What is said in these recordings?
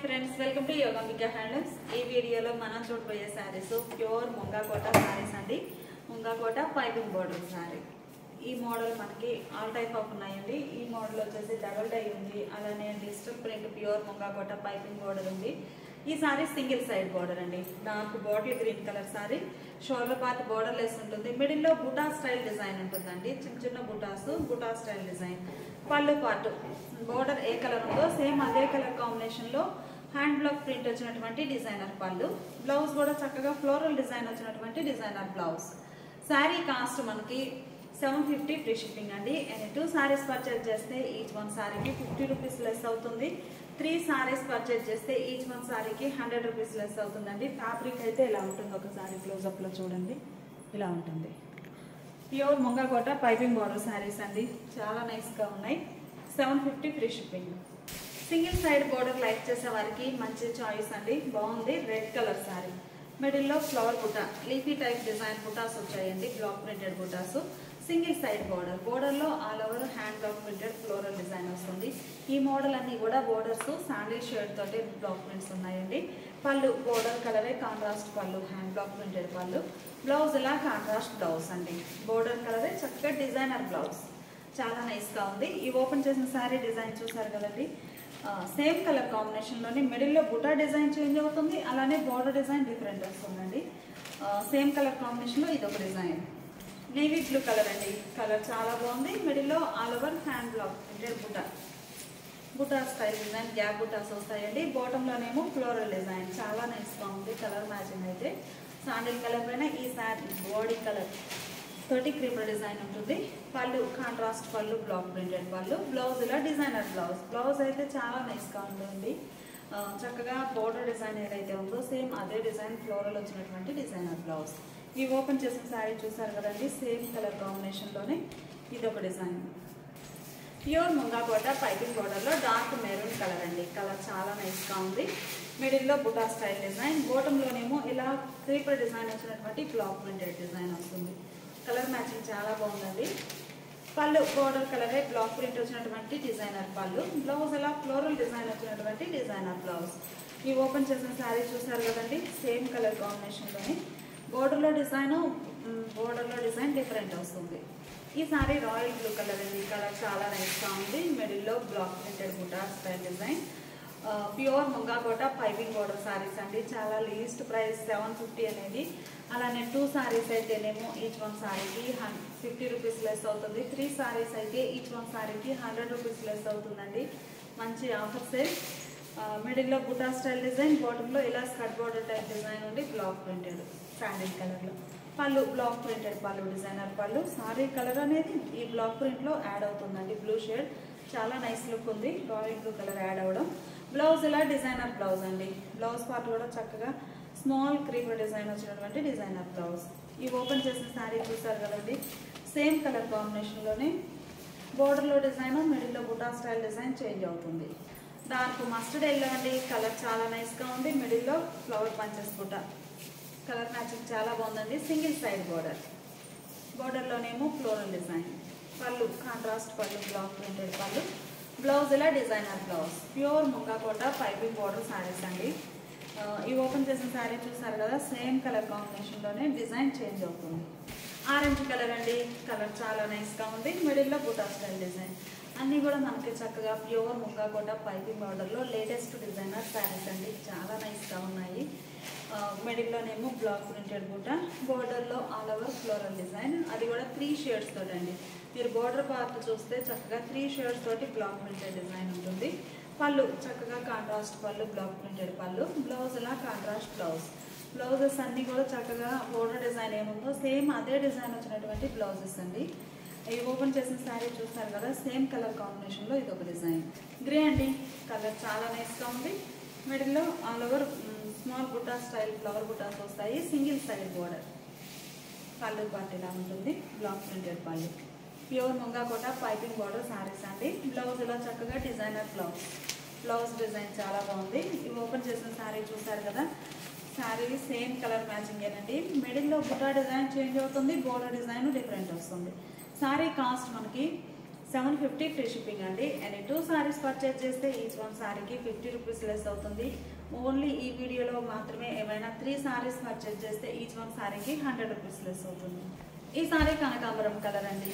Friends welcome to Yogambika handlooms. ఈ వీడియోలో మనం చూడబోయే శారీస్ ప్యూర్ ముంగా కోట శారీస్ అండి. Munga Kota piping border sari. ఈ మోడల్ మనకి ఆల్ టైప్ ఆఫ్ ఉన్నాయండి. ఈ మోడల్ వచ్చేసి డబుల్ డై ఉంది, అలానే digital print pure munga Kota piping border ఉంది. ఈ శారీ సింగిల్ సైడ్ బోర్డర్ అండి. Dark bottle green colour sari. Shoulder part border less ఉంటుంది. మిడిల్ లో బుటా స్టైల్ డిజైన్ ఉంటుందండి. చిన్న చిన్న buta style design. Pallu part border ఏ కలర్ ఉందో సేమ్ అదే కలర్ కాంబినేషన్ లో హ్యాండ్ బ్లాక్ ప్రింట్ వచ్చినటువంటి డిజైనర్ పళ్ళు. బ్లౌజ్ కూడా చక్కగా ఫ్లోరల్ డిజైన్ వచ్చినటువంటి డిజైనర్ బ్లౌజ్. శారీ కాస్ట్ మనకి 750 ఫ్రీ షిప్పింగ్ అండి. అండ్ 2 సారీస్ పర్చేజ్ చేస్తే ఈచ్ వన్ సారీకి 50 రూపీస్ లెస్ అవుతుంది. 3 సారీస్ పర్చేజ్ చేస్తే ఈచ్ వన్ సారీకి 100 రూపీస్ లెస్ అవుతుందండి. ఫ్యాబ్రిక్ అయితే ఇలా ఉంటుంది. ఒకసారి క్లోజప్ లో చూడండి, ఇలా ఉంటుంది. Pure munga Kota piping border saris అండి. చాలా నైస్ గా ఉన్నాయి. 750 free shipping. Single side border like చేసే వారికి మంచి చాయిస్ అండి. బాగుంది. Red colour sari. మిడిల్ లో flower buta leafy type design butas వచ్చాయండి. Block printed butas. Single side border. Border లో all over hand block printed floral design వస్తుంది. ఈ మోడల్ అన్ని కూడా బోర్డర్స్ శాండిల్ షేడ్ తోటి బ్లాక్ ప్రింట్స్ ఉన్నాయండి. పళ్ళు బోర్డర్ కలరే contrast pallu, hand block printed pallu. Blouse ఇలా కాంట్రాస్ట్ బ్లౌజ్ అండి. బోర్డర్ కలరే చక్కగా డిజైనర్ బ్లౌజ్. చాలా నైస్ గా ఉంది. ఈ ఓపెన్ చేసిన శారీ డిజైన్ చూసారు కదండి. సేమ్ కలర్ కాంబినేషన్ లోని మిడిల్ లో బుటా డిజైన్ చేంజ్ అవుతుంది, అలానే బోర్డర్ డిజైన్ డిఫరెంట్ వస్తుందండి. సేమ్ కలర్ కాంబినేషన్ లో ఇది ఒక డిజైన్. నేవీ బ్లూ కలర్ అండి. కలర్ చాలా బాగుంది. మిడిల్ లో all over hand block printed buta style design, gap butas వస్తాయండి. బాటమ్ లోనేమో ఫ్లోరల్ డిజైన్. చాలా నైస్ గా ఉంది. కలర్ మ్యాచింగ్ అయితే శాండిల్ కలర్ పైన ఈ శారీ బాడీ కలర్ తోటి క్రీపర్ డిజైన్ ఉంటుంది. పళ్ళు contrast pallu, block printed pallu. Blouse ఇలా డిజైనర్ బ్లౌజ్. బ్లౌజ్ అయితే చాలా నైస్ గా ఉంటుంది. చక్కగా బోర్డర్ డిజైన్ ఏదైతే ఉందో సేమ్ అదే డిజైన్ ఫ్లోరల్ వచ్చినటువంటి డిజైనర్ బ్లౌజ్. ఈ ఓపెన్ చేసిన శారీ చూసారు కదండి. సేమ్ కలర్ కాంబినేషన్ లోనే ఇది ఒక design. Pure munga Kota piping border లో డార్క్ మెరూన్ కలర్ అండి. కలర్ చాలా నైస్ గా ఉంది. మిడిల్ లో బుటా స్టైల్ డిజైన్. బాటమ్ లోనేమో ఇలా క్రీపర్ డిజైన్ వచ్చినటువంటి బ్లాక్ ప్రింటెడ్ డిజైన్ వస్తుంది. కలర్ మ్యాచింగ్ చాలా బాగుందండి. పళ్ళు బోర్డర్ కలరే బ్లాక్ ప్రింట్ వచ్చినటువంటి డిజైనర్ పళ్ళు. బ్లౌజ్ ఇలా ఫ్లోరల్ డిజైన్ వచ్చినటువంటి డిజైనర్ బ్లౌజ్. ఈ ఓపెన్ చేసిన శారీ చూసారు కదండి. సేమ్ కలర్ కాంబినేషన్ లోని బోర్డర్ లో డిజైన్ డిఫరెంట్ వస్తుంది. ఈ శారీ రాయల్ బ్లూ కలర్ అండి. కలర్ చాలా నైస్ గా ఉంది. మిడిల్ లో block printed buta style design. Pure munga Kota piping border saris అండి. చాలా లీస్ట్ ప్రైస్ 750 అనేది. అలానే 2 సారీస్ అయితేనేమో ఈచ్ వన్ సారీకి 50 రూపీస్ లెస్ అవుతుంది. 3 సారీస్ అయితే ఈచ్ వన్ సారీకి 100 రూపీస్ లెస్ అవుతుందండి. మంచి ఆఫర్ సేల్. మిడిల్ లో బుటా స్టైల్ డిజైన్, బాటమ్ లో ఇలా స్కర్ట్ బోర్డర్ టైప్ డిజైన్ ఉండి బ్లాక్ ప్రింటెడ్ శాండిల్ కలర్ లో. పళ్ళు బ్లాక్ ప్రింటెడ్ పళ్ళు, డిజైనర్ పళ్ళు. సారీ కలర్ అనేది ఈ బ్లాక్ ప్రింట్ లో యాడ్ అవుతుందండి. బ్లూ షేడ్ చాలా నైస్ లుక్ ఉంది. రాయల్ బ్లూ కలర్ యాడ్ అవ్వడం. బ్లౌజ్ ఇలా డిజైనర్ బ్లౌజ్ అండి. బ్లౌజ్ పార్ట్ కూడా చక్కగా స్మాల్ క్రీపర్ డిజైన్ వచ్చినటువంటి డిజైనర్ బ్లౌజ్. ఈ ఓపెన్ చేసిన శారీ చూసారు కదండి. సేమ్ కలర్ కాంబినేషన్ లోనే బోర్డర్ లో డిజైన్, మిడిల్ లో బుటా స్టైల్ డిజైన్ చేంజ్ అవుతుంది. డార్క్ మస్టర్డ్ ఎల్లో అండి. కలర్ చాలా నైస్ గా ఉంది. మిడిల్ లో flower bunches buta. Colour matching చాలా బాగుందండి. Single side border. బోర్డర్ లోనేమో floral design. Pallu contrast pallu, block printed pallu. Blouse ఇలా designer blouse. Pure munga Kota piping border saris అండి. ఈ ఓపెన్ చేసిన శారీ చూసారు కదా. సేమ్ కలర్ కాంబినేషన్ లోనే డిజైన్ చేంజ్ అవుతుంది. ఆరెంజ్ కలర్ అండి. కలర్ చాలా నైస్ గా ఉంది. మిడిల్ లో బుటా స్టైల్ డిజైన్. అన్ని కూడా మనకి చక్కగా pure munga Kota piping border లో లేటెస్ట్ డిజైనర్ శారీస్ అండి. చాలా నైస్ గా ఉన్నాయి. మిడిల్ లోనేమో బ్లాక్ ప్రింటెడ్ బుటా, బోర్డర్ లో ఆల్ ఓవర్ ఫ్లోరల్ డిజైన్. అది కూడా 3 షేడ్స్ తోటి అండి. మీరు బోర్డర్ పార్ట్ చూస్తే చక్కగా 3 షేడ్స్ తోటి బ్లాక్ ప్రింటెడ్ డిజైన్ ఉంటుంది. పళ్ళు చక్కగా contrast pallu, block printed pallu. Blouse ఇలా కాంట్రాస్ట్ బ్లౌజ్. బ్లౌజెస్ అన్ని కూడా చక్కగా బోర్డర్ డిజైన్ ఏముందో సేమ్ అదే డిజైన్ వచ్చినటువంటి బ్లౌజెస్ అండి. ఈ ఓపెన్ చేసిన శారీ చూస్తారు కదా. సేమ్ కలర్ కాంబినేషన్ లో ఇది ఒక డిజైన్. గ్రే అండి. కలర్ చాలా నైస్ గా ఉంది. మిడిల్ లో all over small buta style flower butas వస్తాయి. Single side border. Pallu part ఇలా ఉంటుంది. Block printed pallu. Pure munga Kota piping border saris అండి. బ్లౌజ్ ఇలా చక్కగా డిజైనర్ బ్లౌజ్. బ్లౌజ్ డిజైన్ చాలా బాగుంది. ఇవి ఓపెన్ చేసిన శారీ చూసారు కదా. శారీ సేమ్ కలర్ మ్యాచింగ్ ఏనండి. మిడిల్ లో బుటా డిజైన్ చేంజ్ అవుతుంది. బోర్డర్ డిజైన్ డిఫరెంట్ వస్తుంది. శారీ కాస్ట్ మనకి 750 ఫ్రీ షిప్పింగ్ అండి. అండ్ 2 సారీస్ పర్చేజ్ చేస్తే ఈచ్ వన్ సారీకి 50 రూపీస్ లెస్ అవుతుంది. ఓన్లీ ఈ వీడియోలో మాత్రమే ఏమైనా 3 సారీస్ పర్చేజ్ చేస్తే ఈచ్ వన్ సారీకి 100 రూపీస్ లెస్ అవుతుంది. ఈ సారీ కనకాంబరం కలర్ అండి.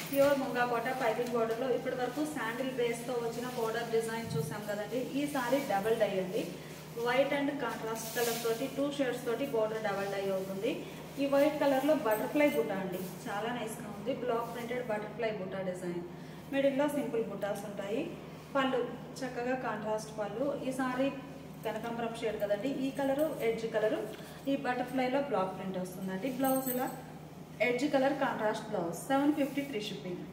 ప్యూర్ ముంగా కోట పైపింగ్ బోర్డర్లో ఇప్పటి వరకు శాండిల్ బేస్తో వచ్చిన బోర్డర్ డిజైన్ చూసాం కదండి. ఈ సారీ డబల్ డై అండి. వైట్ అండ్ కాంట్రాస్ట్ కలర్ తోటి 2 షేడ్స్ తోటి బోర్డర్ డబల్ డై అవుతుంది. ఈ వైట్ కలర్ లో బటర్ఫ్లై బుటా అండి, చాలా నైస్ గా ఉంది. బ్లాక్ ప్రింటెడ్ బటర్ఫ్లై బుటా డిజైన్, మిడిల్ లో సింపుల్ బుటాస్ ఉంటాయి. పళ్ళు చక్కగా కాంట్రాస్ట్ పళ్ళు. ఈ సారీ కనకాంబరం షేడ్ కదండి, ఈ కలరు ఎడ్జ్ కలరు, ఈ బటర్ఫ్లై లో బ్లాక్ ప్రింట్ వస్తుందండి. బ్లౌజ్ ఇలా edge colour contrast blouse. 750 free shipping.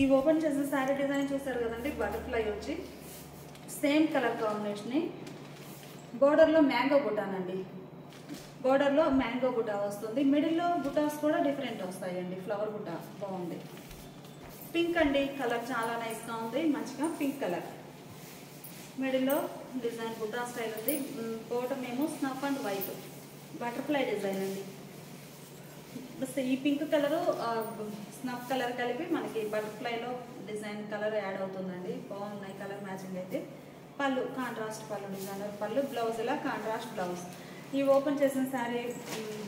ఈ ఓపెన్ చేసిన సారీ డిజైన్ చూసారు కదండి, బటర్ఫ్లై వచ్చి సేమ్ కలర్ కాంబినేషన్. బోర్డర్లో మ్యాంగో బుటానండి, బోర్డర్లో మ్యాంగో బుటా వస్తుంది. మిడిల్లో బుటాస్ కూడా డిఫరెంట్ వస్తాయండి. ఫ్లవర్ బుటా బాగుంది. పింక్ అండి, కలర్ చాలా నైస్గా ఉంది, మంచిగా పింక్ కలర్. మిడిల్లో డిజైన్ బుటా స్టైల్ ఉంది. బాటమ్ ఏమో snuff and white butterfly design అండి. ఈ పింక్ కలరు స్నఫ్ కలర్ కలిపి మనకి బటర్ఫ్లైలో డిజైన్ కలర్ యాడ్ అవుతుందండి. బాగున్నాయి కలర్ మ్యాచింగ్ అయితే. పళ్ళు contrast pallu, designer pallu. Blouse ఇలా కాంట్రాస్ట్ బ్లౌజ్. ఈ ఓపెన్ చేసిన శారీ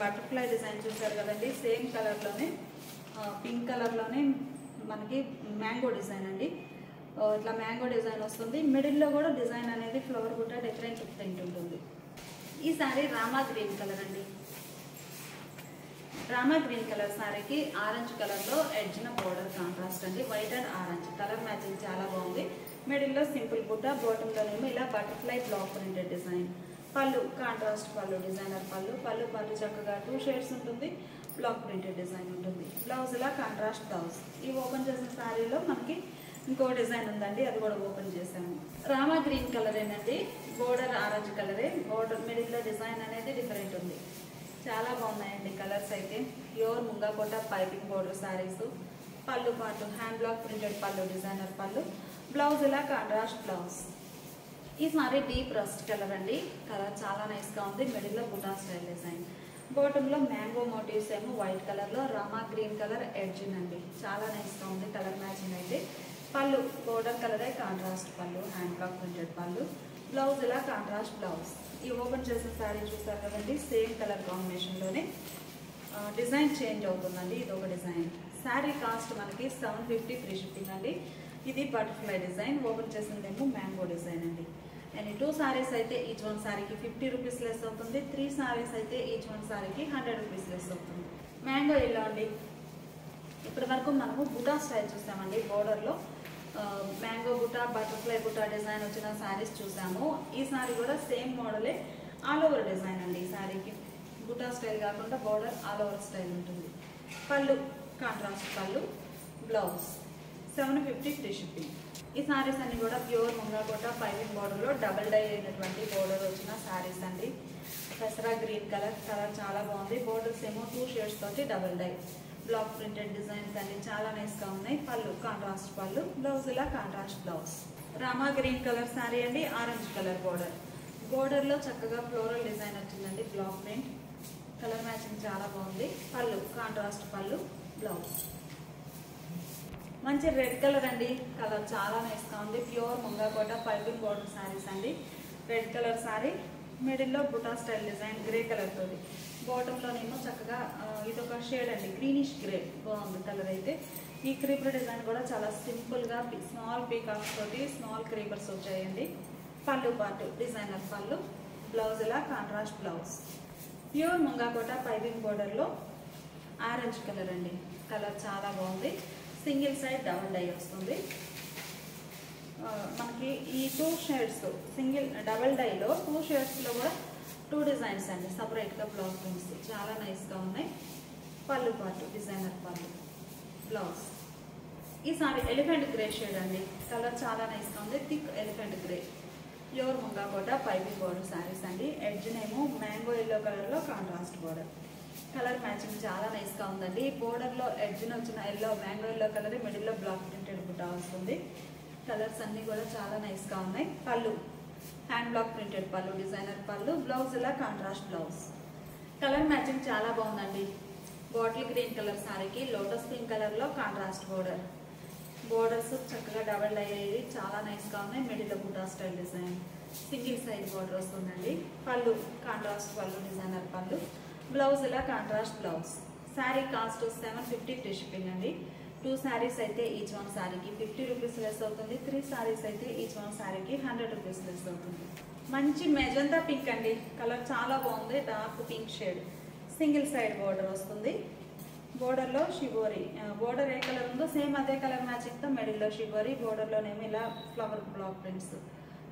బటర్ఫ్లై డిజైన్ చూసారు కదండి, సేమ్ కలర్లోనే పింక్ కలర్లోనే మనకి మ్యాంగో డిజైన్ అండి. ఇట్లా మ్యాంగో డిజైన్ వస్తుంది. మిడిల్లో కూడా డిజైన్ అనేది ఫ్లవర్ బుట్ట డిఫరెంట్ ప్రింట్ ఉంటుంది. ఈ శారీ రామా గ్రీన్ కలర్ అండి. రామా గ్రీన్ కలర్ శారీకి ఆరెంజ్ కలర్లో ఎడ్జ్న బోర్డర్ కాంట్రాస్ట్ అండి. White and orange colour matching చాలా బాగుంది. మిడిల్లో సింపుల్ బుట్ట, బాటంలోనేమో ఇలా butterfly black printed design. Pallu contrast pallu, designer పళ్ళు. పళ్ళు చక్కగా 2 షేడ్స్ ఉంటుంది. బ్లాక్ ప్రింటెడ్ డిజైన్ ఉంటుంది. బ్లౌజ్ ఇలా కాంట్రాస్ట్ బ్లౌజ్. ఈ ఓపెన్ చేసిన శారీలో మనకి ఇంకో డిజైన్ ఉందండి, అది కూడా ఓపెన్ చేసాము. రామా గ్రీన్ కలర్ ఏనండి, బోర్డర్ ఆరెంజ్ కలరే. బోర్డర్ మిడిల్లో డిజైన్ అనేది డిఫరెంట్ ఉంది. చాలా బాగున్నాయండి కలర్స్ అయితే. Pure munga Kota piping border saris. Pallu పాటు hand block printed pallu, designer pallu. Blouse ఇలా కాంట్రాస్ట్ బ్లౌజ్. ఈ సారీ డీప్ రస్ట్ కలర్ అండి. కలర్ చాలా నైస్గా ఉంది. మిడిల్లో బుటా స్టైల్ డిజైన్. బాటంలో మ్యాంగో మోటివ్స్ ఏమో వైట్ కలర్లో, రామా గ్రీన్ కలర్ ఎడ్జిన్ అండి. చాలా నైస్గా ఉంది కలర్ మ్యాచింగ్ అయితే. పళ్ళు బోర్డర్ కలరే contrast pallu, hand block printed pallu. Blouse ఇలా కాంట్రాస్ట్ బ్లౌజ్. ఈ ఓపెన్ చేసిన శారీ చూసారు కదండి, సేమ్ కలర్ కాంబినేషన్లోనే డిజైన్ చేంజ్ అవుతుందండి. ఇది ఒక డిజైన్. శారీ కాస్ట్ మనకి 750 ఫ్రీ షిప్పింగ్ అండి. ఇది బటర్ఫ్లై డిజైన్. ఓపెన్ చేసిందేమో మ్యాంగో డిజైన్ అండి. అండ్ 2 సారీస్ అయితే ఈచ్ వన్ సారీకి 50 రూపీస్ లెస్ అవుతుంది. 3 సారీస్ అయితే ఈచ్ వన్ సారీకి 100 రూపీస్ లెస్ అవుతుంది. మ్యాంగో ఎల్లో అండి. ఇప్పటి వరకు మనము బుటా స్టైల్ చూసామండి. బోర్డర్లో మ్యాంగో బుటా, బటర్ఫ్లై బుటా డిజైన్ వచ్చిన సారీస్ చూసాము. ఈ సారీ కూడా సేమ్ మోడలే, ఆల్ ఓవర్ డిజైన్ అండి. ఈ సారీకి బుటా స్టైల్ కాకుండా బోర్డర్ ఆల్ ఓవర్ స్టైల్ ఉంటుంది. పళ్ళు కాంట్రాస్ట్ పళ్ళు. Blouse 750 free shipping. ఈ సారీస్ అన్ని కూడా ప్యూర్ ముంగా కోట పైపింగ్ బోర్డర్లో డబల్ డై అయినటువంటి బోర్డర్ వచ్చిన సారీస్ అండి. పెసరా గ్రీన్ కలర్ చాలా బాగుంది. బోర్డర్స్ ఏమో 2 షేడ్స్ తోటి double dye. Block printed designs అన్ని చాలా నైస్గా ఉన్నాయి. పళ్ళు కాంట్రాస్ట్ పళ్ళు. బ్లౌజ్ ఇలా contrast blouse. Rama green colour sari అండి. Orange colour border. బోర్డర్లో చక్కగా ఫ్లోరల్ డిజైన్ వచ్చిందండి. బ్లాక్ ప్రింట్ కలర్ మ్యాచింగ్ చాలా బాగుంది. పళ్ళు కాంట్రాస్ట్ పళ్ళు. బ్లౌజ్ మంచి రెడ్ కలర్ అండి. కలర్ చాలా నైస్గా ఉంది. Pure munga Kota piping border saris అండి. Red colour sari. మిడిల్లో buta style design grey colour తోటి. బాటంలోనేమో చక్కగా ఇదొక షేడ్ అండి, గ్రీనిష్ గ్రే. బాగుంది కలర్ అయితే. ఈ క్రీపర్ డిజైన్ కూడా చాలా సింపుల్గా స్మాల్ పీకాక్స్ తోటి స్మాల్ క్రీపర్స్ వచ్చాయండి. పళ్ళు పాటు డిజైనర్ పళ్ళు. బ్లౌజ్ ఇలా contrast blouse. Pure munga Kota piping బోర్డర్లో ఆరెంజ్ కలర్ అండి. కలర్ చాలా బాగుంది. సింగిల్ సైడ్ డబల్ డై వస్తుంది మనకి. ఈ 2 షేడ్స్ సింగిల్ డబల్ డైలో 2 షేడ్స్లో కూడా 2 డిజైన్స్ అండి. సపరేట్గా బ్లౌజ్ ప్రింట్స్ చాలా నైస్గా ఉన్నాయి. పళ్ళు పాటు డిజైనర్ పళ్ళు. బ్లౌజ్. ఈ సారీ ఎలిఫెంట్ గ్రే షేడ్ అండి. కలర్ చాలా నైస్గా ఉంది. Thick elephant grey. Pure munga Kota piping border saris అండి. ఎడ్జ్నేమో మ్యాంగో ఎల్లో కలర్లో కాంట్రాస్ట్ బోర్డర్. కలర్ మ్యాచింగ్ చాలా నైస్గా ఉందండి. బోర్డర్లో ఎడ్జ్ని వచ్చిన ఎల్లో మ్యాంగో ఎల్లో కలర్, మిడిల్లో బ్లాక్ ప్రింటెడ్ బుటా వస్తుంది. కలర్స్ అన్నీ కూడా చాలా నైస్గా ఉన్నాయి. Pallu hand block printed pallu, designer pallu. Blouse ఇలా కాంట్రాస్ట్ బ్లౌజ్. కలర్ మ్యాచింగ్ చాలా బాగుందండి. బాటిల్ గ్రీన్ కలర్ శారీకి లోటస్ పింక్ కలర్లో కాంట్రాస్ట్ బోర్డర్. బోర్డర్స్ చక్కగా డబల్ అయ్యేది, చాలా నైస్గా ఉన్నాయి. Middle buta style design, single side border వస్తుందండి. Pallu contrast pallu, designer pallu. Blouse ఇలా contrast blouse. Sari cost 750 free shipping అండి. 2 శారీస్ అయితే ఈచ్ వన్ శారీకి 50 రూపీస్ లెస్ అవుతుంది. 3 శారీస్ అయితే ఈచ్ వన్ శారీకి 100 రూపీస్ లెస్ అవుతుంది. మంచి మెజంతా పింక్ అండి, కలర్ చాలా బాగుంది. Dark pink shade, single side border వస్తుంది. బోర్డర్లో షిబోరి, బోర్డర్ ఏ కలర్ ఉందో సేమ్ అదే కలర్ మ్యాచింగ్తో మిడిల్లో షిబోరి, బోర్డర్లోనేమో ఇలా ఫ్లవర్ బ్లాక్ ప్రింట్స్.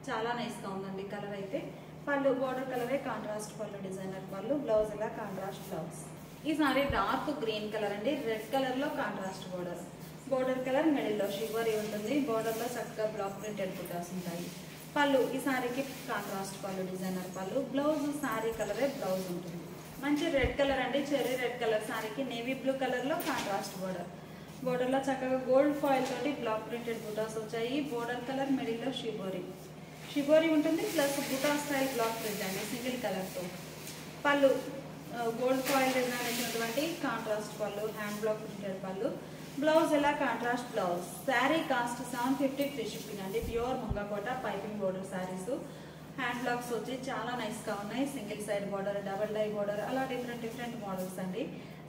చాలా నైస్గా ఉందండి కలర్ అయితే. పళ్ళు బోర్డర్ కలరే contrast pallu, designer pallu. Blouse ఇలా కాంట్రాస్ట్ బ్లౌజ్. ఈ సారీ డార్క్ గ్రీన్ కలర్ అండి, రెడ్ కలర్లో కాంట్రాస్ట్ బోర్డర్. బోర్డర్ కలర్ మిడిల్లో షిబోరి ఉంటుంది. బోర్డర్లో చక్కగా బ్లాక్ ప్రింటెడ్ బుటాస్ ఉంటాయి. పళ్ళు ఈ సారీకి contrast pallu, designer pallu. Blouse sorry కలరే బ్లౌజ్ ఉంటుంది. మంచి రెడ్ కలర్ అండి, చెర్రీ రెడ్ కలర్ సారీకి నేవీ బ్లూ కలర్లో కాంట్రాస్ట్ బోర్డర్. బోర్డర్లో చక్కగా గోల్డ్ ఫాయిల్ తోటి బ్లాక్ ప్రింటెడ్ బుటాస్ వచ్చాయి. బోర్డర్ కలర్ మిడిల్లో షిబోరి, షిబోరి ఉంటుంది plus buta style block print అండి సింగిల్ కలర్తో. పళ్ళు గోల్డ్ ఫాయిల్ డిజైన్ వచ్చినటువంటి contrast pallu, hand block printed pallu. Blouse ఇలా contrast blouse. Sari cost 750 free shipping అండి. Pure ముంగకోట piping border saris. Hand blocks వచ్చి చాలా నైస్గా ఉన్నాయి. Single side border, double dye border, అలా డిఫరెంట్ మోడల్స్ అండి.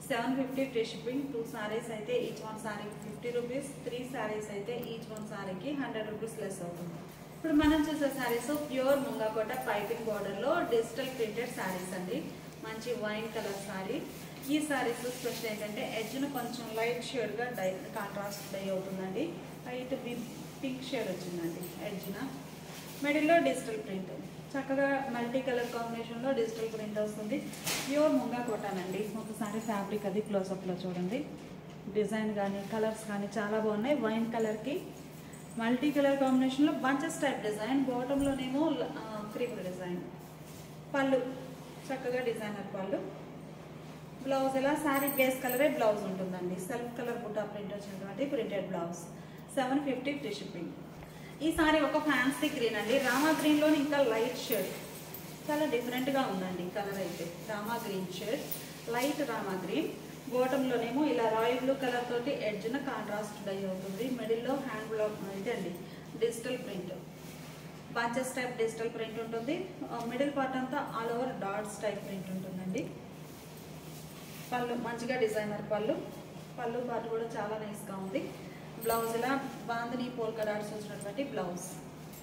750 ఫ్రీ షిప్పింగ్. 2 శారీస్ అయితే ఈచ్ వన్ శారీకి 50 రూపీస్. 3 శారీస్ అయితే ఈచ్ వన్ శారీకి 100 రూపీస్ లెస్ అవుతుంది. ఇప్పుడు మనం చూసే శారీస్ ప్యూర్ ముంగకోట పైపింగ్ బోర్డర్లో డిజిటల్ ప్రింటెడ్ శారీస్ అండి. మంచి వైన్ కలర్ శారీ. ఈ శారీస్ స్పెషల్ ఏంటంటే ఎడ్జ్ను కొంచెం లైట్ షేడ్గా కాంట్రాస్ట్ డై అవుతుందండి. లైట్ పింక్ షేడ్ వచ్చిందండి ఎడ్జ్న. మిడిల్లో డిజిటల్ ప్రింట్, చక్కగా మల్టీ కలర్ కాంబినేషన్లో డిజిటల్ ప్రింట్ వస్తుంది. ప్యూర్ ముంగకోటనండి. ఒకసారి ఫ్యాబ్రిక్ అది క్లోజప్లో చూడండి. డిజైన్ కానీ కలర్స్ కానీ చాలా బాగున్నాయి. వైన్ కలర్కి మల్టీ కలర్ కాంబినేషన్లో బంచెస్ టైప్ డిజైన్, బాటంలోనేమో క్రీమ్ డిజైన్. పళ్ళు చక్కగా డిజైనర్ పళ్ళు. బ్లౌజ్ ఇలా శారీ బేస్ కలరే బ్లౌజ్ ఉంటుందండి. సెల్ఫ్ కలర్ బుటా ప్రింట్ వచ్చినటువంటి ప్రింటెడ్ బ్లౌజ్. 750 free shipping. ఈ సారీ ఒక ఫ్యాన్సీ గ్రీన్ అండి. రామా గ్రీన్లో ఇంకా లైట్ షేడ్, చాలా డిఫరెంట్గా ఉందండి కలర్ అయితే. Rama green shade, light Rama green. బాటంలోనేమో ఇలా రాయల్ బ్లూ కలర్ తోటి ఎడ్జ్న కాంట్రాస్ట్ డై అవుతుంది. మిడిల్లో హ్యాండ్ బ్లాక్ ఇదండి digital print, bunches type digital print ఉంటుంది. మిడిల్ పార్ట్ అంతా all over dots type print ఉంటుందండి. పళ్ళు మంచిగా డిజైనర్ పళ్ళు. పళ్ళు పార్ట్ కూడా చాలా నైస్గా ఉంది. బ్లౌజ్ ఇలా బాందిని పోల్కా డాట్స్ వచ్చినటువంటి బ్లౌజ్.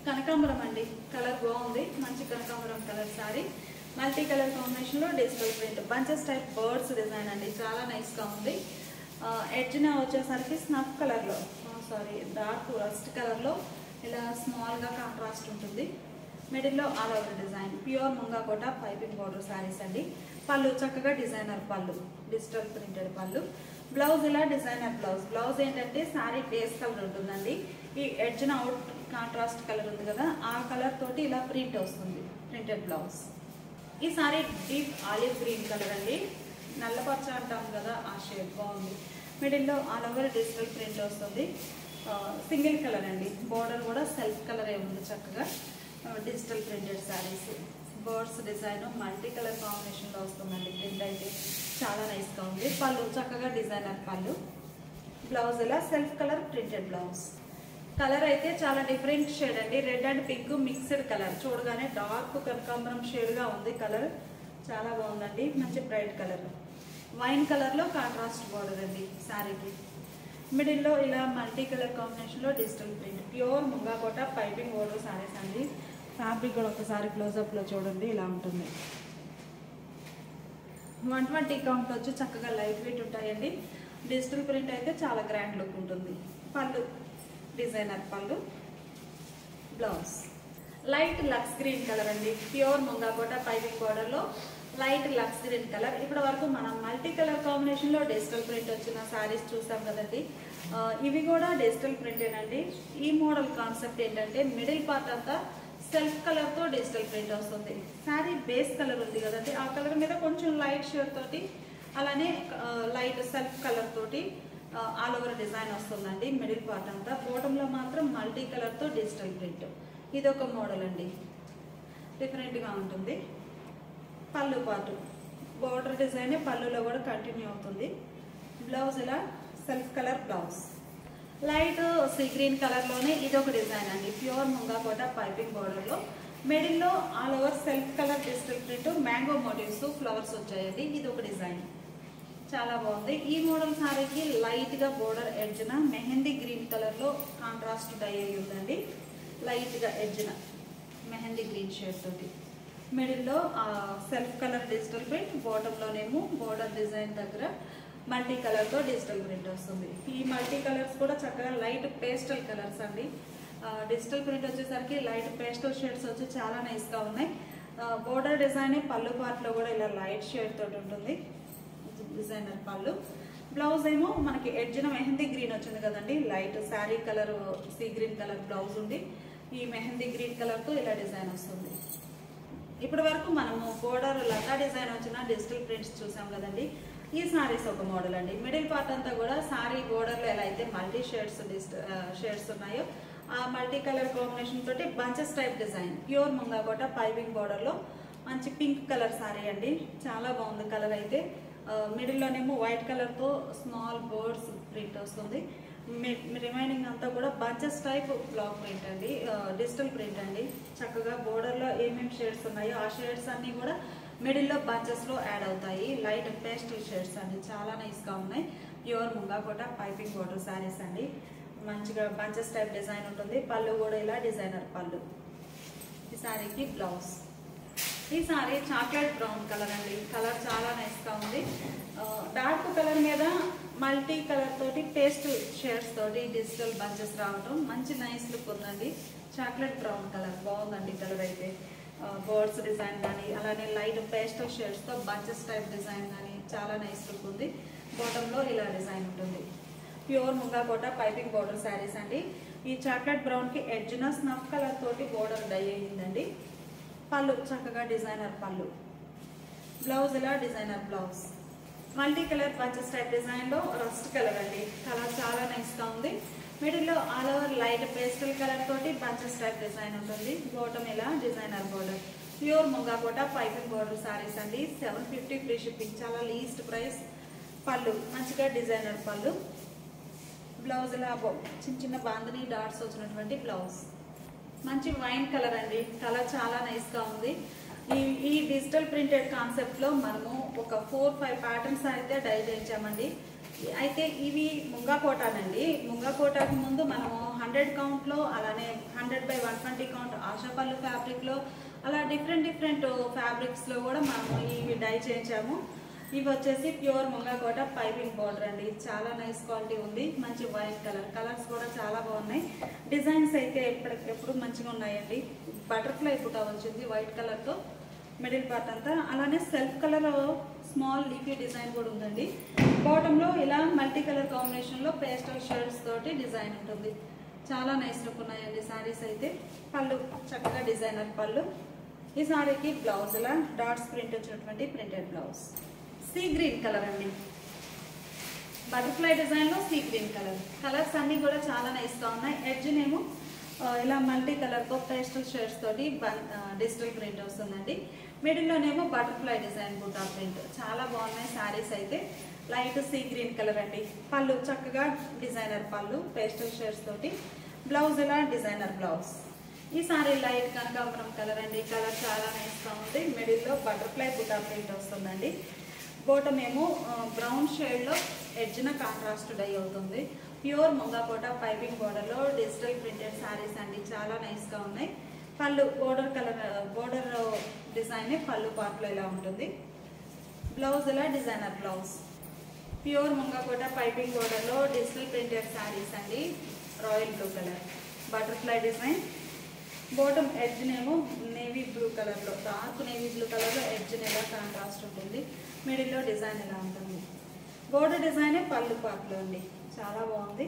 కనకాంబరం అండి, కలర్ బాగుంది. మంచి కనకాంబరం కలర్ సారీ, మల్టీ కలర్ కాంబినేషన్లో digital print, bunches type birds design అండి. చాలా నైస్గా ఉంది. ఎడ్జ్న వచ్చేసరికి స్నఫ్ కలర్లో, డార్క్ రస్ట్ కలర్లో ఇలా స్మాల్గా కాంట్రాస్ట్ ఉంటుంది. మిడిల్లో all over design. Pure ముంగకోట piping border saris అండి. పళ్ళు చక్కగా designer pallu, digital printed pallu. Blouse ఇలా డిజైనర్ బ్లౌజ్. బ్లౌజ్ ఏంటంటే శారీ బేస్ కలర్ ఉంటుందండి. ఈ ఎడ్జ్న అవుట్ కాంట్రాస్ట్ కలర్ ఉంది కదా, ఆ కలర్ తోటి ఇలా ప్రింట్ వస్తుంది, ప్రింటెడ్ బ్లౌజ్. ఈ sari deep olive green colour అండి. నల్లపచ్చ అంటాం కదా, ఆ షేడ్ బాగుంది. మిడిల్లో ఆల్ ఓవర్ డిజిటల్ ప్రింట్ వస్తుంది. సింగిల్ కలర్ అండి. బోర్డర్ కూడా సెల్ఫ్ కలరే ఉంది. చక్కగా digital printed saris. Birds design multi colour కాంబినేషన్లో వస్తుందండి. ప్రింట్ అయితే చాలా నైస్గా ఉంది. పళ్ళు చక్కగా డిజైనర్ పళ్ళు. బ్లౌజ్ ఇలా self colour printed blouse. Colour అయితే చాలా డిఫరెంట్ షేడ్ అండి. Red and pink mixed colour. చూడగానే డార్క్ కనకాంబరం షేడ్గా ఉంది కలర్. చాలా బాగుందండి. మంచి బ్రైట్ కలర్. వైన్ కలర్లో కాంట్రాస్ట్ బోర్డర్ అండి శారీకి. మిడిల్లో ఇలా మల్టీ కలర్ కాంబినేషన్లో digital print. Pure ముంగకోట piping border saris అండి. ఫ్యాబ్రిక్ కూడా ఒకసారి క్లోజప్లో చూడండి, ఇలా ఉంటుంది. 120 కౌంట్ వచ్చి చక్కగా లైట్ వెయిట్ ఉంటాయండి. డిజిటల్ ప్రింట్ అయితే చాలా గ్రాండ్ లుక్ ఉంటుంది. Pallu designer pallu. Blouse light lux green colour అండి. ప్యూర్ ముంగకోట పైపింగ్ బోర్డర్లో లైట్ లక్స్ గ్రీన్ కలర్. ఇప్పటి వరకు మనం మల్టీ కలర్ కాంబినేషన్లో డిజిటల్ ప్రింట్ వచ్చిన శారీస్ చూసాం కదండి. ఇవి కూడా డిజిటల్ ప్రింటేనండి. ఈ మోడల్ కాన్సెప్ట్ ఏంటంటే మిడిల్ పార్ట్ అంతా సెల్ఫ్ కలర్తో డిజిటల్ ప్రింట్ వస్తుంది. శారీ బేస్ కలర్ ఉంది కదండి, ఆ కలర్ మీద కొంచెం లైట్ షేడ్ తోటి, అలానే లైట్ సెల్ఫ్ కలర్ తోటి ఆల్ ఓవర్ డిజైన్ వస్తుందండి. మిడిల్ పార్ట్ అంతా. బాటంలో మాత్రం మల్టీ కలర్తో డిజిటల్ ప్రింట్. ఇది ఒక మోడల్ అండి, డిఫరెంట్గా ఉంటుంది. పళ్ళు పాటు బోర్డర్ డిజైన్ పళ్ళులో కూడా కంటిన్యూ అవుతుంది. బ్లౌజ్ ఇలా self colour blouse. Light sea green కలర్లోనే ఇది ఒక డిజైన్ అండి. ప్యూర్ ముంగా కోట పైపింగ్ బోర్డర్లో మిడిల్లో all over self colour digital print mango motifs flowers వచ్చాయండి. ఇది ఒక డిజైన్ చాలా బాగుంది. ఈ మోడల్ సారీకి లైట్గా బోర్డర్ ఎడ్జ్న మెహందీ గ్రీన్ కలర్లో కాంట్రాస్ట్ డై అయి ఉందండి. లైట్గా ఎడ్జ్న మెహందీ గ్రీన్ షేడ్ తోటి మిడిల్లో సెల్ఫ్ కలర్ డిజిటల్ ప్రింట్, బాటంలోనేమో బోర్డర్ డిజైన్ దగ్గర మల్టీ కలర్తో డిజిటల్ ప్రింట్ వస్తుంది. ఈ మల్టీ కలర్స్ కూడా చక్కగా లైట్ పేస్టల్ కలర్స్ అండి. డిజిటల్ ప్రింట్ వచ్చేసరికి లైట్ పేస్టల్ షేడ్స్ వచ్చి చాలా నైస్గా ఉన్నాయి. బోర్డర్ డిజైన్ పళ్ళు పార్ట్లో కూడా ఇలా లైట్ షేడ్ తోటి ఉంటుంది డిజైనర్ పళ్ళు. బ్లౌజ్ ఏమో మనకి ఎడ్జ్న మెహందీ గ్రీన్ వచ్చింది కదండి. Light sari colour sea green colour blouse ఉంది. ఈ మెహందీ గ్రీన్ కలర్తో ఇలా డిజైన్ వస్తుంది. ఇప్పటి వరకు మనము బోర్డర్ లతా డిజైన్ వచ్చిన డిజిటల్ ప్రింట్స్ చూసాం కదండి. ఈ సారీస్ ఒక మోడల్ అండి. మిడిల్ పార్ట్ అంతా కూడా సారీ బోర్డర్లో ఎలా అయితే మల్టీ షేడ్స్ ఉన్నాయో ఆ మల్టీ కలర్ కాంబినేషన్ తోటి bunches type design pure munga Kota piping బోర్డర్లో మంచి పింక్ కలర్ సారీ అండి. చాలా బాగుంది కలర్ అయితే. మిడిల్లోనేమో వైట్ కలర్తో స్మాల్ బర్డ్స్ ప్రింట్ వస్తుంది. రిమైనింగ్ అంతా కూడా బంచెస్ టైప్ బ్లాక్ ప్రింట్ అండి, డిజిటల్ ప్రింట్ అండి. చక్కగా బోర్డర్లో ఏమేమి షేడ్స్ ఉన్నాయో ఆ షేడ్స్ అన్నీ కూడా మిడిల్లో బంచెస్లో యాడ్ అవుతాయి. లైట్ పేస్టల్ షేడ్స్ అండి, చాలా నైస్గా ఉన్నాయి. Pure munga Kota piping border saris అండి. మంచిగా బంచెస్ టైప్ డిజైన్ ఉంటుంది. పళ్ళు కూడా ఇలా డిజైనర్ పళ్ళు. ఈ శారీకి బ్లౌజ్. ఈ సారీ చాక్లెట్ బ్రౌన్ కలర్ అండి. కలర్ చాలా నైస్గా ఉంది. డార్క్ కలర్ మీద మల్టీ కలర్ తోటి పేస్టల్ షేడ్స్ తోటి డిజిటల్ బంచెస్ రావడం మంచి నైస్ లుక్ ఉందండి. చాక్లెట్ బ్రౌన్ కలర్ బాగుందండి. కలర్ అయితే బర్డ్స్ డిజైన్ కానీ అలానే లైట్ పేస్టల్ షేడ్స్తో బంచెస్ టైప్ డిజైన్ కానీ చాలా నైస్ లుక్ ఉంది. బాటంలో ఇలా డిజైన్ ఉంటుంది. Pure munga Kota piping border saris అండి. ఈ చాక్లెట్ బ్రౌన్కి ఎడ్జ్న స్నఫ్ కలర్ తోటి బోర్డర్ డై అయ్యిందండి. పళ్ళు చక్కగా డిజైనర్ పళ్ళు. బ్లౌజ్ ఇలా designer blouse. Multi colour bunches type డిజైన్లో రస్ట్ కలర్ అండి. కలర్ చాలా నైస్గా ఉంది. మిడిల్లో all over light pastel colour తోటి బంచెస్ టైప్ డిజైన్ ఉంటుంది. బాటమ్ ఇలా designer border. Pure munga Kota piping border saris అండి. 750 ఫ్రీ షిప్పింగ్, చాలా లీస్ట్ ప్రైస్. పళ్ళు మంచిగా డిజైనర్ పళ్ళు. బ్లౌజ్ ఇలా చిన్న చిన్న బాందని డాట్స్ వచ్చినటువంటి బ్లౌజ్. మంచి వైన్ కలర్ అండి. కలర్ చాలా నైస్గా ఉంది. ఈ డిజిటల్ ప్రింటెడ్ కాన్సెప్ట్లో మనము ఒక 4-5 ప్యాటర్న్స్ అయితే డై చేయించామండి. అయితే ఇవి ముంగా కోటానండి. ముంగా కోటాకు ముందు మనము 100 కౌంట్లో అలానే 100/120 కౌంట్ ఆశాపల్లి ఫ్యాబ్రిక్లో అలా డిఫరెంట్ ఫ్యాబ్రిక్స్లో కూడా మనము ఇవి డై చేయించాము. ఇవి వచ్చేసి pure munga Kota piping border అండి. చాలా నైస్ క్వాలిటీ ఉంది. మంచి వైట్ కలర్. కలర్స్ కూడా చాలా బాగున్నాయి. డిజైన్స్ అయితే ఎప్పుడు మంచిగా ఉన్నాయండి. బటర్ఫ్లై బుటా వచ్చింది వైట్ కలర్తో మిడిల్ పార్ట్ అంతా. అలానే self colour small leafy design కూడా ఉందండి. బాటంలో ఇలా మల్టీ కలర్ కాంబినేషన్లో పేస్టల్ షేడ్స్ తోటి డిజైన్ ఉంటుంది. చాలా నైస్ లుక్ ఉన్నాయండి శారీస్ అయితే. పళ్ళు చక్కగా డిజైనర్ పళ్ళు. ఈ శారీకి బ్లౌజ్ ఇలా డాట్స్ ప్రింట్ వచ్చినటువంటి printed blouse. Sea green colour అండి. బటర్ఫ్లై డిజైన్లో సీ గ్రీన్ కలర్. కలర్స్ అన్నీ కూడా చాలా నైస్గా ఉన్నాయి. ఎడ్జ్నేమో ఇలా మల్టీ కలర్తో పేస్టల్ షేడ్స్ తోటి డిజిటల్ ప్రింట్ వస్తుందండి. మిడిల్లోనేమో బటర్ఫ్లై డిజైన్ బుటా ప్రింట్. చాలా బాగున్నాయి శారీస్ అయితే. లైట్ సీ గ్రీన్ కలర్ అండి. పళ్ళు చక్కగా డిజైనర్ పళ్ళు పేస్టల్ షేడ్స్ తోటి. బ్లౌజ్ ఇలా డిజైనర్ బ్లౌజ్. ఈ సారీ లైట్ కనకాంబరం కలర్ అండి. కలర్ చాలా నైస్గా ఉంది. మిడిల్లో బటర్ఫ్లై బుటా ప్రింట్ వస్తుందండి. బాటమ్ ఏమో బ్రౌన్ షేడ్లో ఎడ్జ్న కాంట్రాస్ట్ డై అవుతుంది. ప్యూర్ ముంగా కోట పైపింగ్ బోర్డర్లో డిజిటల్ ప్రింటెడ్ శారీస్ అండి. చాలా నైస్గా ఉన్నాయి. పళ్ళు బోర్డర్ డిజైన్ పళ్ళు పార్ట్లో ఇలా ఉంటుంది. బ్లౌజ్ ఇలా designer blouse. Pure munga Kota piping బోర్డర్లో డిజిటల్ ప్రింటెడ్ శారీస్ అండి. Royal blue colour butterfly design. Bottom ఎడ్జ్నేమో నేవీ బ్లూ కలర్లో డార్క్ నేవీ బ్లూ కలర్లో ఎడ్జ్ని ఇలా కాంట్రాస్ట్ ఉంటుంది. మిడిల్లో డిజైన్ ఇలా ఉంటుంది. బోర్డర్ డిజైనే పళ్ళు పార్ట్లో అండి. చాలా బాగుంది.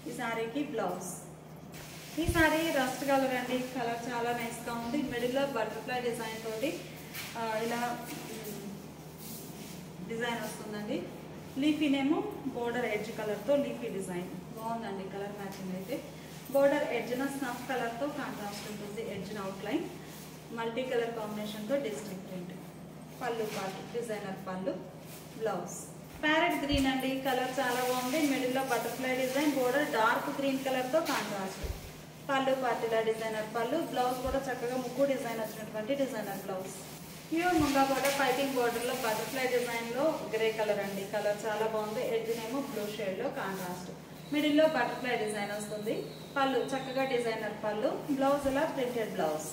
ఈ శారీకి బ్లౌజ్. ఈ శారీ రస్ట్ కలర్ అండి. కలర్ చాలా నైస్గా ఉంది. మిడిల్లో బటర్ఫ్లై డిజైన్ తోటి ఇలా డిజైన్ వస్తుందండి. లీఫీనేమో బోర్డర్ ఎడ్జ్ కలర్తో లీఫీ డిజైన్ బాగుందండి. కలర్ మ్యాచింగ్ అయితే. బోర్డర్ ఎడ్జ్న స్నఫ్ కలర్తో కాంట్రాస్ట్ ఉంటుంది. ఎడ్జ్న అవుట్లైన్ మల్టీ కలర్ కాంబినేషన్తో డిజిటల్ ప్రింట్. పళ్ళు part designer pallu. Blouse. Parrot green అండి, కలర్ చాలా బాగుంది. మిడిల్ లో butterfly design, border dark green colour తో కాంట్రాస్ట్. పళ్ళు పార్టీలా డిజైనర్ పళ్ళు, బ్లౌజ్ కూడా చక్కగా ముగ్గు డిజైన్ వచ్చినటువంటి డిజైనర్ బ్లౌజ్. ప్యూర్ ముంగా కూడా పైపింగ్ బోర్డర్ లో బటర్ఫ్లై డిజైన్ లో గ్రే కలర్ అండి, కలర్ చాలా బాగుంది. ఎడ్జ్ నేమో బ్లూ షేడ్ లో కాంట్రాస్ట్. మిడిల్ లో బటర్ఫ్లై డిజైన్ వస్తుంది. పళ్ళు చక్కగా డిజైనర్ పళ్ళు, బ్లౌజ్ ఇలా ప్రింటెడ్ బ్లౌజ్.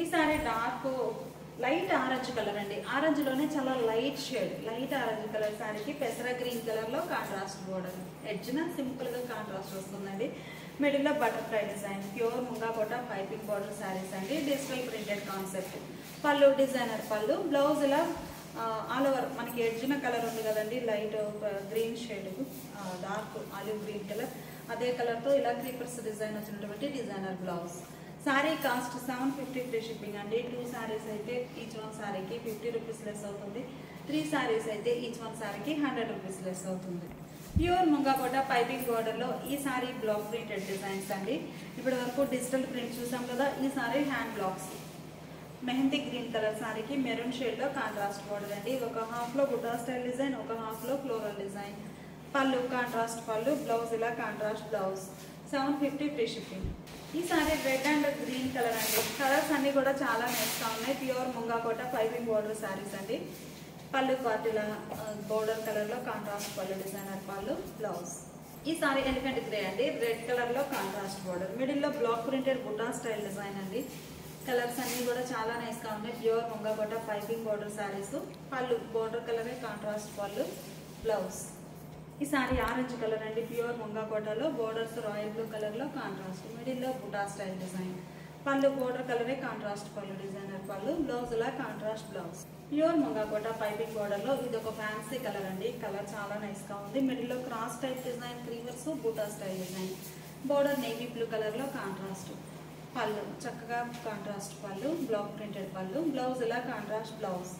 ఈ sari dark light orange colour అండి, ఆరెంజ్ లోనే చాలా light shade, light orange colour సారీకి పెసర గ్రీన్ కలర్ లో కాంట్రాస్ట్ బోర్డర్. ఎడ్జ్న సింపుల్ గా కాంట్రాస్ట్ వస్తుందండి. మిడిల్ లో butterfly design, pure munga Kota piping border saris అండి, డిజిటల్ ప్రింటెడ్ కాన్సెప్ట్. పళ్ళు డిజైనర్ పళ్ళు, బ్లౌజ్ ఇలా ఆల్ ఓవర్ మనకి ఎడ్జిన కలర్ ఉంది కదండి, light green shade, dark olive green colour, అదే కలర్ తో ఇలా క్రీపర్స్ డిజైన్ వచ్చినటువంటి designer blouse. Sorry cost 750 free shipping అండి. 2 సారీస్ అయితే ఈచ్ వన్ సారీకి 50 రూపీస్ లెస్ అవుతుంది. 3 సారీస్ అయితే ఈచ్ వన్ సారీకి 100 రూపీస్ లెస్ అవుతుంది. Pure munga Kota piping border లో ఈ సారీ బ్లాక్ ప్రింటెడ్ డిజైన్స్ అండి. ఇప్పటి వరకు డిజిటల్ ప్రింట్ చూసాం కదా, ఈ sari hand blocks. Mehndi green colour సారీకి మెరూన్ షేడ్ లో కాంట్రాస్ట్ బోర్డర్ అండి. ఒక హాఫ్ లో బుటా స్టైల్ డిజైన్, ఒక హాఫ్ లో ఫ్లోరల్ డిజైన్. పళ్ళు కాంట్రాస్ట్ పళ్ళు, బ్లౌజ్ ఇలా కాంట్రాస్ట్ బ్లౌజ్. 750 free shipping. ఈ sari red and green colour అండి, కలర్స్ అన్ని కూడా చాలా నేస్తా ఉన్నాయి. Pure munga Kota piping border saris అండి. పళ్ళు పార్టీలా బోర్డర్ కలర్ లో contrast pallu, designer pallu, blouse. ఈ సారీ ఎలిఫెంట్ గ్రే అండి, రెడ్ కలర్ లో కాంట్రాస్ట్ బోర్డర్. మిడిల్ లో block printed buta style design అండి. కలర్స్ అన్ని కూడా చాలా నైస్ గా ఉన్నాయి. Pure munga Kota piping border saris. Pallu border కలరే కాంట్రాస్ట్ పళ్ళు, బ్లౌజ్. ఈ సారీ ఆరెంజ్ కలర్ అండి, ప్యూర్ ముంగా కోటలో బోర్డర్స్ రాయల్ బ్లూ కలర్ లో కాంట్రాస్ట్. మిడిల్ లో buta style design. Pallu border కలరే contrast pallu, designer pallu, blouse లా contrast blouse. Pure munga Kota piping border లో ఇది ఒక ఫ్యాన్సీ కలర్ అండి, కలర్ చాలా నైస్ గా ఉంది. మిడిల్ లో క్రాస్ టైప్ డిజైన్, క్రీవర్స్ buta style design. Border navy blue colour లో కాంట్రాస్ట్. పళ్ళు చక్కగా contrast pallu, block printed pallu, blouse ఇలా కాంట్రాస్ట్ బ్లౌజ్.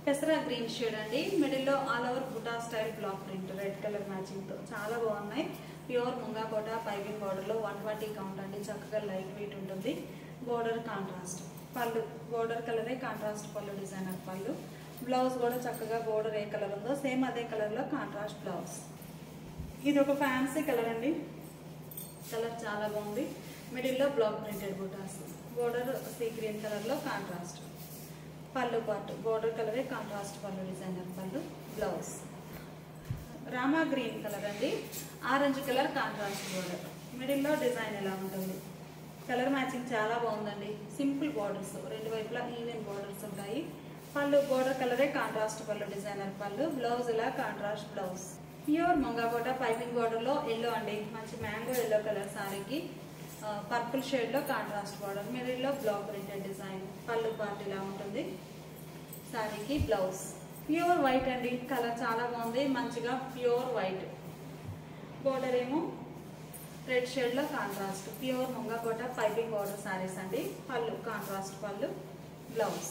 పెసరా గ్రీన్ షేడ్ అండి, మిడిల్ లో all over buta style block print, red colour matching తో చాలా బాగున్నాయి. Pure munga Kota piping border లో 120 కౌంట్ అండి, చక్కగా లైట్ వెయిట్ ఉంటుంది. Border contrast. పళ్ళు బోర్డర్ కలరే contrast pallu, designer pallu, blouse కూడా చక్కగా బోర్డర్ ఏ కలర్ ఉందో సేమ్ అదే కలర్ లో కాంట్రాస్ట్ బ్లౌజ్. ఇది ఒక ఫ్యాన్సీ కలర్ అండి, కలర్ చాలా బాగుంది. మిడిల్ లో బ్లాక్ ప్రింటెడ్ బుటాస్, బోర్డర్ సీ గ్రీన్ కలర్ లో కాంట్రాస్ట్. పళ్ళు పాటు బోర్డర్ కలరే contrast pallu, designer pallu, blouse. Rama green colour అండి, orange colour contrast border. Middle లో డిజైన్ ఎలా ఉంటుంది, కలర్ మ్యాచింగ్ చాలా బాగుందండి. సింపుల్ బోర్డర్స్, రెండు వైపులా ఈవెన్ బోర్డర్స్ ఉంటాయి. పళ్ళు బోర్డర్ కలరే contrast pallu, designer pallu, blouse ఇలా contrast blouse. Pure munga Kota piping border లో ఎల్లో అండి, మంచి మ్యాంగో ఎల్లో కలర్ సారీకి పర్పుల్ షేడ్ లో కాంట్రాస్ట్ బోర్డర్. మిడిల్ లో block printed design. Pallu part ఇలా ఉంటుంది సారీకి, బ్లౌజ్. ప్యూర్ వైట్ అండి, కలర్ చాలా బాగుంది, మంచిగా ప్యూర్ వైట్. బోర్డర్ ఏమో రెడ్ షేడ్ లో contrast. Pure munga Kota piping border saris అండి. పళ్ళు కాంట్రాస్ట్ పళ్ళు, బ్లౌజ్.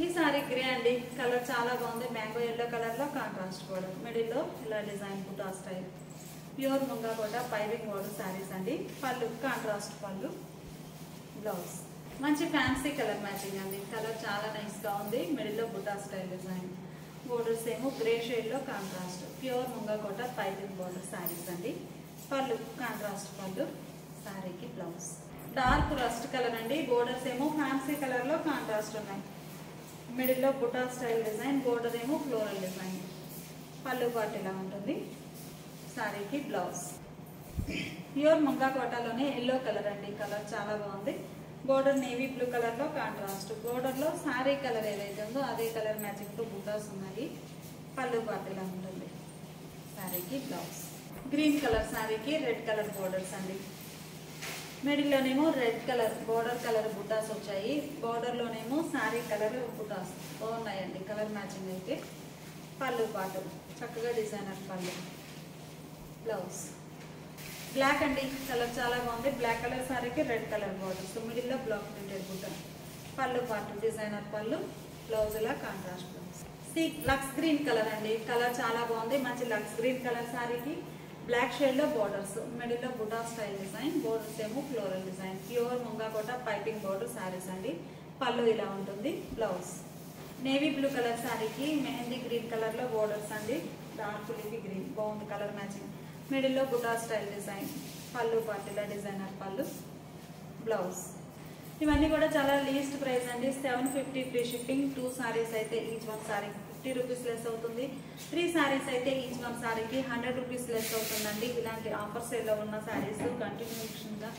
ఈ సారీ గ్రే అండి, కలర్ చాలా బాగుంది, మ్యాంగో ఎల్లో కలర్ లో కాంట్రాస్ట్ బోర్డర్. మిడిల్ లో ఇలా design buta style. Pure munga Kota piping border saris అండి. పళ్ళు కాంట్రాస్ట్ పళ్ళు, బ్లౌజ్. మంచి ఫ్యాన్సీ కలర్ మ్యాచింగ్ అండి, కలర్ చాలా నైస్ గా ఉంది. మిడిల్ లో బుటా స్టైల్ డిజైన్. బోర్డర్స్ ఏమో గ్రే షేడ్ లో contrast. Pure munga Kota piping border saris అండి. పళ్ళు కాంట్రాస్ట్ పళ్ళు, సారీకి బ్లౌజ్. డార్క్ రస్ట్ కలర్ అండి, బోర్డర్స్ ఏమో ఫ్యాన్సీ కలర్ లో కాంట్రాస్ట్ ఉన్నాయి. మిడిల్ లో బుటా స్టైల్ డిజైన్, బోర్డర్ ఏమో ఫ్లోరల్ డిజైన్. పళ్ళు పాటు ఇలా ఉంటుంది సారీకి, బ్లౌజ్. ప్యూర్ ముంగా కోటలోనే ఎల్లో కలర్ అండి, కలర్ చాలా బాగుంది. బోర్డర్ నేవీ బ్లూ కలర్ లో కాంట్రాస్ట్. బోర్డర్ లో సారీ కలర్ ఏదైతే ఉందో అదే కలర్ మ్యాచింగ్ తో బుటాస్ ఉన్నాయి. పళ్ళు పాటు ఇలా ఉంటుంది సారీకి, బ్లౌజ్. గ్రీన్ కలర్ సారీకి రెడ్ కలర్ బోర్డర్స్ అండి. మిడిల్ లోనేమో red colour border colour butas వచ్చాయి. బోర్డర్ లోనేమో సారీ కలర్ బుటాస్ బాగున్నాయండి, కలర్ మ్యాచింగ్ అయితే. పళ్ళు పాటు చక్కగా డిజైనర్ పళ్ళు, బ్లౌజ్. బ్లాక్ అండి, కలర్ చాలా బాగుంది. బ్లాక్ కలర్ సారీకి రెడ్ కలర్ బోర్డర్స్. మిడిల్ లో బ్లాక్ ప్రింటెడ్ బుట్ట. పళ్ళు పాటు డిజైనర్ పళ్ళు, బ్లౌజ్ ఇలా కాంట్రాస్ట్ బ్లౌజ్. లక్స్ గ్రీన్ కలర్ అండి, కలర్ చాలా బాగుంది. మంచి లక్స్ గ్రీన్ కలర్ సారీకి బ్లాక్ షేడ్ లో బోర్డర్స్. మిడిల్ లో బుటా స్టైల్ డిజైన్. బోర్డర్స్ ఏమో floral design. Pure munga Kota piping border saris అండి. పళ్ళు ఇలా ఉంటుంది, బ్లౌజ్. నేవీ బ్లూ కలర్ శారీకి మెహందీ గ్రీన్ కలర్లో బోర్డర్స్ అండి. డార్క్ లిఫీ గ్రీన్ బాగుంది కలర్ మ్యాచింగ్. మిడిల్లో బుటా స్టైల్ డిజైన్. పళ్ళు పార్టీల డిజైనర్ పళ్ళు, బ్లౌజ్. ఇవన్నీ కూడా చాలా లీస్ట్ ప్రైస్ అండి. 750 ఫ్రీ షిప్పింగ్. 2 సారీస్ అయితే each one sorry 50 rupees less అవుతుంది. 3 సారీస్ అయితే ఈచ్ వన్ సారీకి 100 రూపీస్ లెస్ అవుతుందండి. ఇలాంటి ఆఫర్ సేల్లో ఉన్న సారీస్ కంటిన్యూషన్గా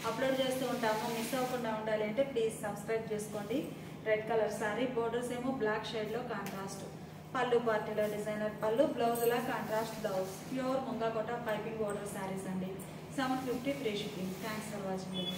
అప్లోడ్ చేస్తూ ఉంటాము. మిస్ అవ్వకుండా ఉండాలి అంటే ప్లీజ్ సబ్స్క్రైబ్ చేసుకోండి. రెడ్ కలర్ సారీ, బోర్డర్స్ ఏమో బ్లాక్ షేడ్లో కాంట్రాస్ట్. పళ్ళు పార్టీలో డిజైనర్ పళ్ళు, బ్లౌజ్ లా contrast blouse. Pure munga Kota piping border saris అండి. 750 free shipping. Thanks for watching.